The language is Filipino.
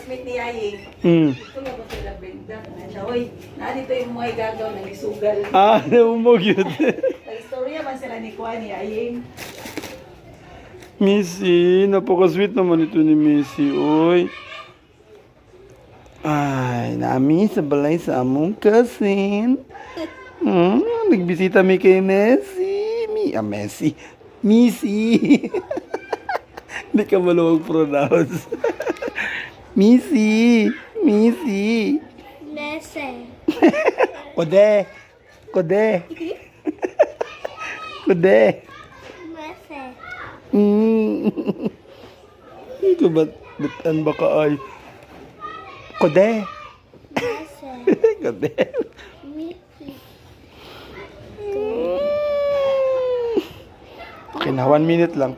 classmate ni Yaying. Ito nga ba sila benda? Oy, dito yung mga igagaw ng isugal. Naumog yun. Nag-istorya man sila ni Kuya ni Yaying. Missy, napaka-sweet naman ito ni Missy, oy. Ay, nami sa balay sa among kasin. Nagbisita mi kay Messi. Messi. Missy. Hindi ka maluwag pronounce. Missy. Missy. Messi. Kode. Kode. Kode. Messi. Ito ba't ba ka ay? Kode. Messi. Kode. Messi. Okay na, 1 minute lang.